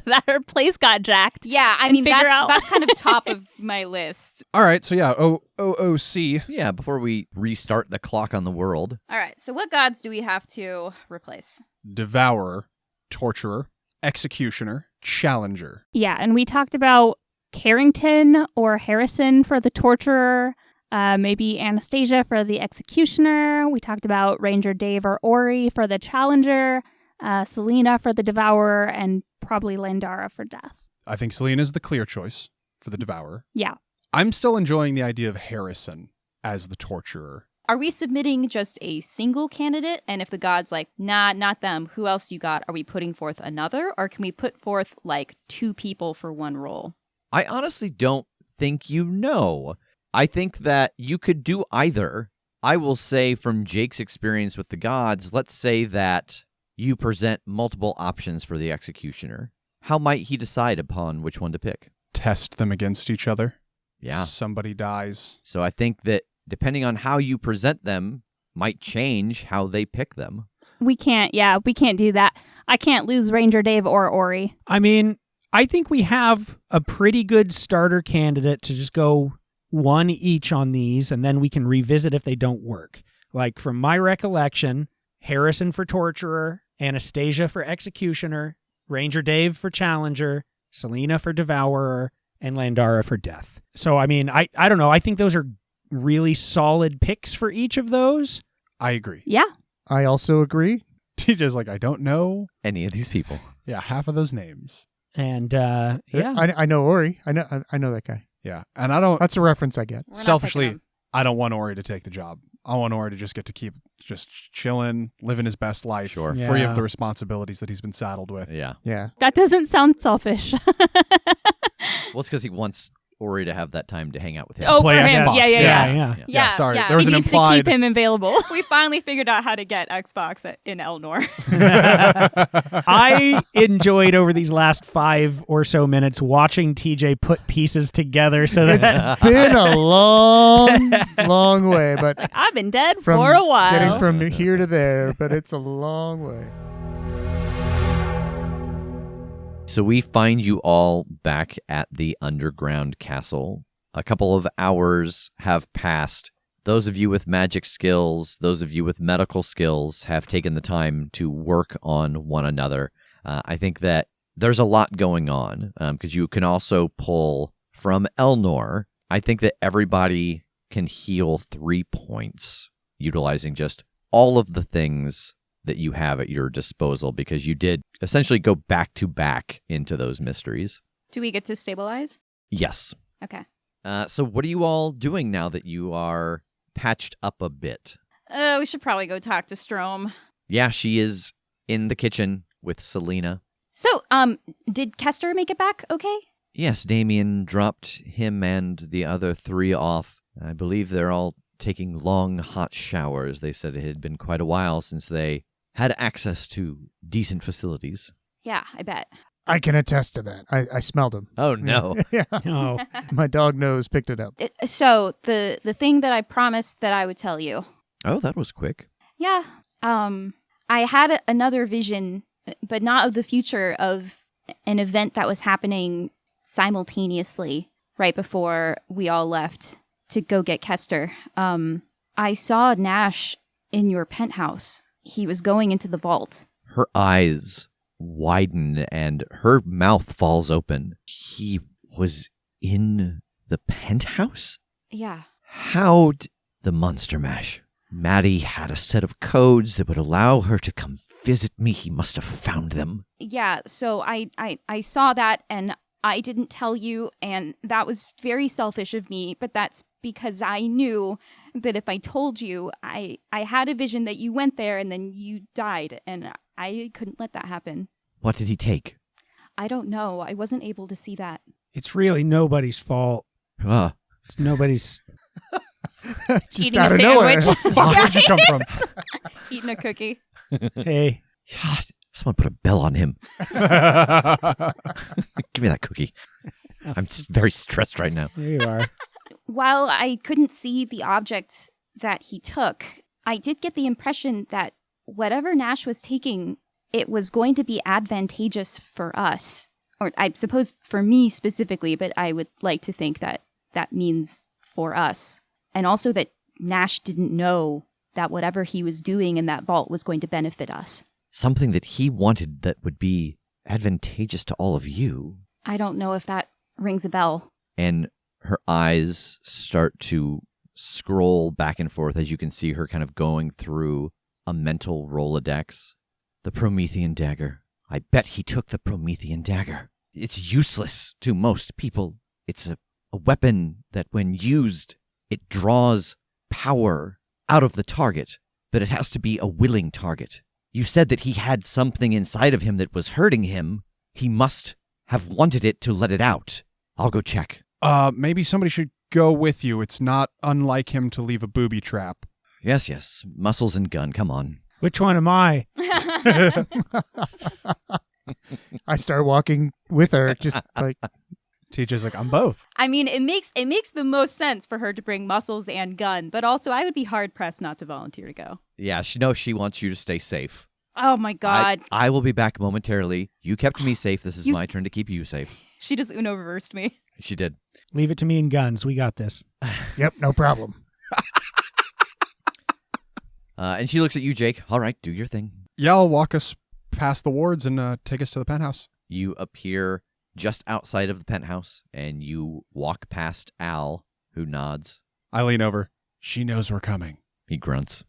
that her place got jacked. Yeah, I And mean, figure out- that's kind of top of my list. All right, so yeah, OOC. Yeah, before we restart the clock on the world. All right, so what gods do we have to replace? Devourer, Torturer, Executioner, Challenger. Yeah, and we talked about Carrington or Harrison for the torturer, maybe Anastasia for the executioner. We talked about Ranger Dave or Ori for the challenger, Selena for the devourer, and probably Landara for death. I think Selena's the clear choice for the Devourer. Yeah. I'm still enjoying the idea of Harrison as the Torturer. Are we submitting just a single candidate? And if the god's like, nah, not them, who else you got? Are we putting forth another? Or can we put forth like 2 people for one role? I honestly don't think you know. I think that you could do either. I will say from Jake's experience with the gods, let's say that you present multiple options for the executioner. How might he decide upon which one to pick? Test them against each other. Yeah. Somebody dies. So I think that depending on how you present them might change how they pick them. We can't do that. I can't lose Ranger Dave or Ori. I mean, I think we have a pretty good starter candidate to just go one each on these, and then we can revisit if they don't work. Like, from my recollection, Harrison for Torturer, Anastasia for Executioner, Ranger Dave for Challenger, Selena for Devourer, and Landara for Death. So, I mean, I don't know. I think those are really solid picks for each of those. I agree. Yeah. I also agree. TJ's like, I don't know. Any of these people. Yeah, half of those names. And, yeah. I know Ori. I know that guy. Yeah, and I don't. That's a reference I get. We're not Selfishly, picking him. I don't want Ori to take the job. I want Ori to just get to keep just chilling, living his best life, Sure. free Yeah. of the responsibilities that he's been saddled with. Yeah. Yeah. That doesn't sound selfish. Well, it's because he wants Ori to have that time to hang out with him. Oh, play for him. Xbox. Yeah. Yeah. Yeah, sorry. yeah. There was We an need implied. to keep him available. We finally figured out how to get Xbox in Elnor. I enjoyed over these last 5 or so minutes watching TJ put pieces together so that It's been a long way, but I've been dead from for a while. getting from here to there, but it's a long way. So we find you all back at the underground castle. A couple of hours have passed. Those of you with magic skills, those of you with medical skills have taken the time to work on one another. I think that there's a lot going on because you can also pull from Elnor. I think that everybody can heal 3 points utilizing just all of the things that you have at your disposal because you did essentially go back to back into those mysteries. Do we get to stabilize? Yes. Okay. So what are you all doing now that you are patched up a bit? We should probably go talk to Strom. Yeah, she is in the kitchen with Selena. So, did Kester make it back okay? Yes, Damien dropped him and the other 3 off. I believe they're all taking long, hot showers. They said it had been quite a while since they had access to decent facilities. Yeah, I bet. I can attest to that. I smelled him. Oh, no. Yeah. oh, My dog nose picked it up. So, the thing that I promised that I would tell you. Oh, that was quick. Yeah. I had another vision, but not of the future, of an event that was happening simultaneously right before we all left to go get Kester. I saw Nash in your penthouse. He was going into the vault. Her eyes widen and her mouth falls open. He was in the penthouse? Yeah. How'd the Monster Mash? Maddie had a set of codes that would allow her to come visit me. He must have found them. Yeah, so I saw that and I didn't tell you, and that was very selfish of me, but that's because I knew that if I told you, I had a vision that you went there and then you died, and I couldn't let that happen. What did he take? I don't know. I wasn't able to see that. it's really nobody's fault. It's nobody's. Just Eating out a of nowhere. sandwich. Where'd you come from? Eating a cookie. Hey, God, someone put a bell on him. Give me that cookie. I'm very stressed right now. there you are. While I couldn't see the object that he took, I did get the impression that whatever Nash was taking, it was going to be advantageous for us. Or I suppose for me specifically, but I would like to think that that means for us. And also that Nash didn't know that whatever he was doing in that vault was going to benefit us. Something that he wanted that would be advantageous to all of you. I don't know if that rings a bell. And her eyes start to scroll back and forth as you can see her kind of going through a mental Rolodex. The Promethean dagger. I bet he took the Promethean dagger. It's useless to most people. It's a weapon that when used, it draws power out of the target, but it has to be a willing target. You said that he had something inside of him that was hurting him. He must have wanted it to let it out. I'll go check. Maybe somebody should go with you. It's not unlike him to leave a booby trap. Yes. Muscles and gun, come on. Which one am I? I start walking with her, just like, TJ's like, I'm both. I mean, it makes the most sense for her to bring muscles and gun, but also I would be hard pressed not to volunteer to go. Yeah, she wants you to stay safe. Oh my god. I will be back momentarily. You kept me safe. This is my turn to keep you safe. She just Uno reversed me. She did. Leave it to me and guns. We got this. yep, no problem. And she looks at you, Jake. All right, do your thing. Yeah, I'll walk us past the wards and take us to the penthouse. You appear just outside of the penthouse, and you walk past Al, who nods. I lean over. She knows we're coming. He grunts.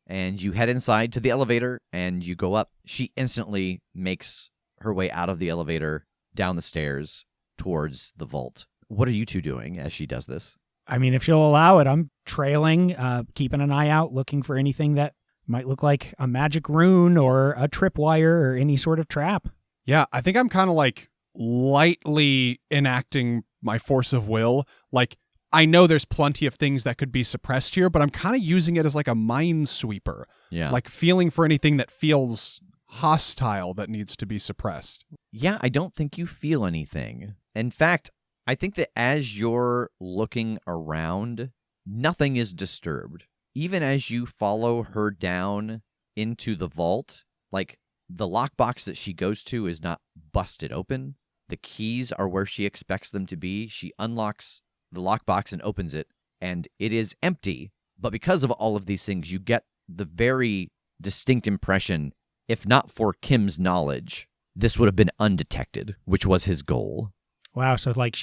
And you head inside to the elevator, and you go up. She instantly makes her way out of the elevator, down the stairs, towards the vault. What are you two doing as she does this? I mean, if she'll allow it, I'm trailing, keeping an eye out, looking for anything that might look like a magic rune or a tripwire or any sort of trap. Yeah, I think I'm kind of like lightly enacting my force of will. Like, I know there's plenty of things that could be suppressed here, but I'm kind of using it as like a minesweeper. Yeah. Like feeling for anything that feels hostile that needs to be suppressed. Yeah, I don't think you feel anything. In fact, I think that as you're looking around, nothing is disturbed. Even as you follow her down into the vault, like the lockbox that she goes to is not busted open. The keys are where she expects them to be. She unlocks the lockbox and opens it, and it is empty. But because of all of these things, you get the very distinct impression, if not for Kim's knowledge, this would have been undetected, which was his goal. Wow, so like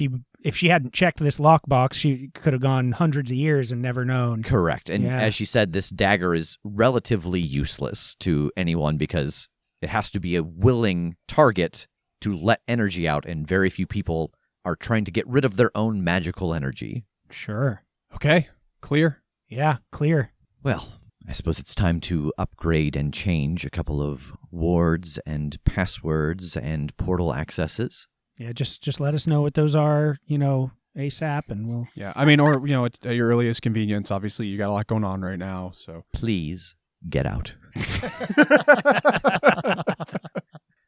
if she hadn't checked this lockbox, she could have gone hundreds of years and never known. Correct. And Yeah. as she said, this dagger is relatively useless to anyone because it has to be a willing target to let energy out, and very few people are trying to get rid of their own magical energy. Sure. Okay, clear. Yeah, clear. Well, I suppose it's time to upgrade and change a couple of wards and passwords and portal accesses. Yeah, just let us know what those are, ASAP, and we'll... Yeah, I mean, or, at your earliest convenience, obviously, you got a lot going on right now, so. Please get out.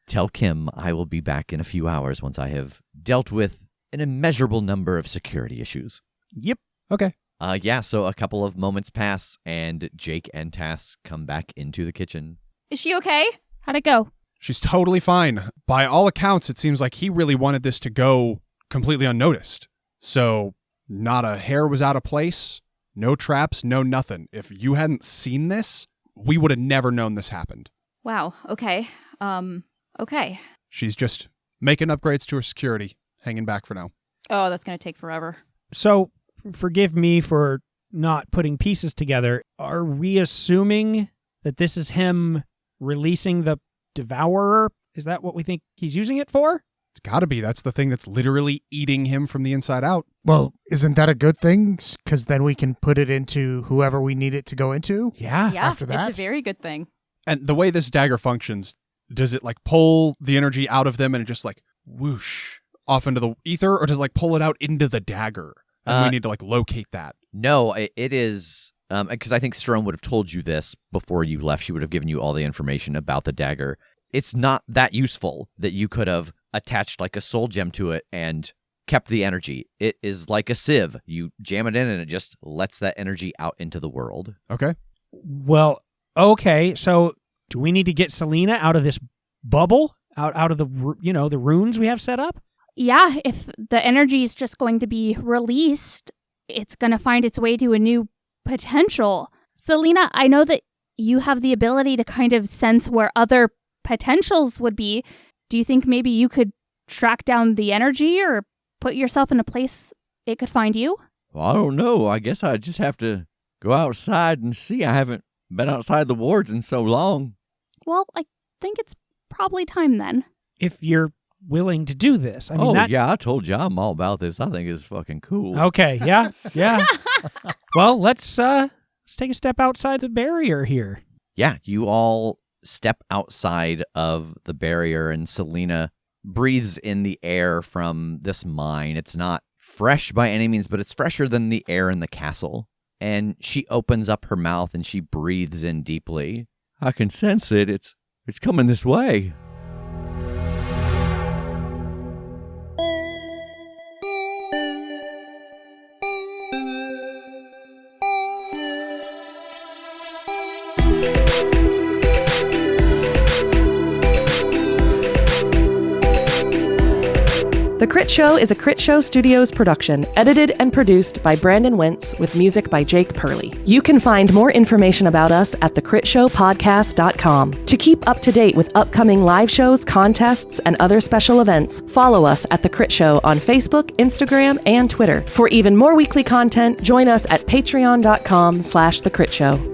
Tell Kim I will be back in a few hours once I have dealt with an immeasurable number of security issues. Yep. Okay. So a couple of moments pass, and Jake and Tass come back into the kitchen. Is she okay? How'd it go? She's totally fine. By all accounts, it seems like he really wanted this to go completely unnoticed. So, not a hair was out of place, no traps, no nothing. If you hadn't seen this, we would have never known this happened. Wow. Okay. Okay. She's just making upgrades to her security, hanging back for now. Oh, that's going to take forever. So, forgive me for not putting pieces together. Are we assuming that this is him releasing the Devourer? Is that what we think he's using it for? It's gotta be. That's the thing that's literally eating him from the inside out. Well, isn't that a good thing? Because then we can put it into whoever we need it to go into? Yeah. Yeah, after that? it's a very good thing. And the way this dagger functions, does it like pull the energy out of them and it just like whoosh off into the ether, or does it like pull it out into the dagger? And we need to like locate that. No, it is... because I think Strom would have told you this before you left. She would have given you all the information about the dagger. It's not that useful that you could have attached like a soul gem to it and kept the energy. It is like a sieve. You jam it in and it just lets that energy out into the world. Okay. Well, okay. So, do we need to get Selena out of this bubble? Out of the, the runes we have set up? Yeah, if the energy is just going to be released, it's going to find its way to a new potential. Selena, I know that you have the ability to kind of sense where other potentials would be. Do you think maybe you could track down the energy or put yourself in a place it could find you? Well, I don't know. I guess I just have to go outside and see. I haven't been outside the wards in so long. Well, I think it's probably time then. If you're willing to do this. I mean, yeah, I told you I'm all about this. I think it's fucking cool. Okay, yeah. Well, let's take a step outside the barrier here. Yeah, you all step outside of the barrier, and Selena breathes in the air from this mine. It's not fresh by any means, but it's fresher than the air in the castle. And she opens up her mouth and she breathes in deeply. I can sense it. It's coming this way. The Crit Show is a Critshow Studios production, edited and produced by Brandon Wentz with music by Jake Purley. You can find more information about us at thecritshowpodcast.com. To keep up to date with upcoming live shows, contests, and other special events, follow us at The Crit Show on Facebook, Instagram, and Twitter. For even more weekly content, join us at patreon.com/thecritShow.